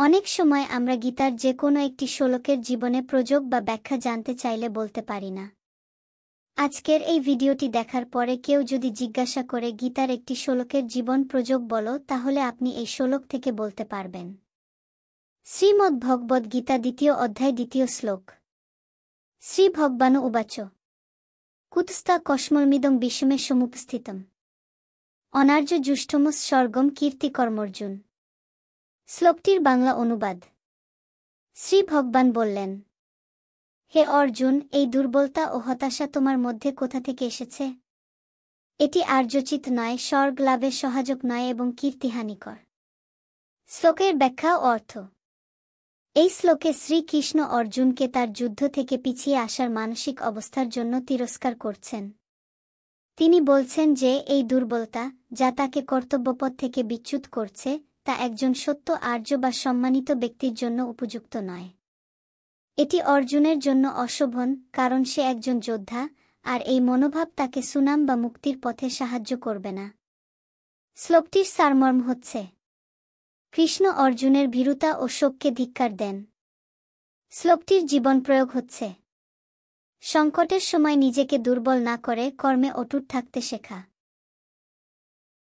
অনেক সময় আমরা গীতার যে কোনো একটি শ্লোকের জীবনে প্রয়োগ বা ব্যাখ্যা জানতে চাইলে বলতে পারি না। আজকের এই ভিডিওটি দেখার পরে কেউ যদি জিজ্ঞাসা করে গীতার একটি শ্লোকের জীবন প্রয়োগ বলো, তাহলে আপনি এই শ্লোক থেকে বলতে পারবেন। শ্রীমদ্ ভগবদ্ গীতা 2য় অধ্যায় 2য় শ্লোক। শ্রী ভগবানু উবাচ কুতস্থা কস্মর্মিদং বিশ্বমে সমুপস্থিতম অনার্য জুষ্ঠমস স্বর্গম কীর্তিকর্মর্জুন। শ্লোকটির বাংলা অনুবাদ। শ্রী ভগবান বললেন, হে অর্জুন, এই দুর্বলতা ও হতাশা তোমার মধ্যে কোথা থেকে এসেছে? এটি আর্যচিত নয়, স্বর্গ লাভের সহায়ক নয় এবং কীর্তিহানিকর। শ্লোকের ব্যাখ্যা ও অর্থ। এই শ্লোকে শ্রীকৃষ্ণ অর্জুনকে তার যুদ্ধ থেকে পিছিয়ে আসার মানসিক অবস্থার জন্য তিরস্কার করছেন। তিনি বলছেন যে এই দুর্বলতা, যা তাকে কর্তব্যপথ থেকে বিচ্যুত করছে, তা একজন সত্য আর্য বা সম্মানিত ব্যক্তির জন্য উপযুক্ত নয়। এটি অর্জুনের জন্য অশোভন, কারণ সে একজন যোদ্ধা, আর এই মনোভাব তাকে সুনাম বা মুক্তির পথে সাহায্য করবে না। শ্লোকটির সারমর্ম হচ্ছে, কৃষ্ণ অর্জুনের ভীরুতা ও শোককে ধিক্কার দেন। শ্লোকটির জীবন প্রয়োগ হচ্ছে, সংকটের সময় নিজেকে দুর্বল না করে কর্মে অটুট থাকতে শেখা।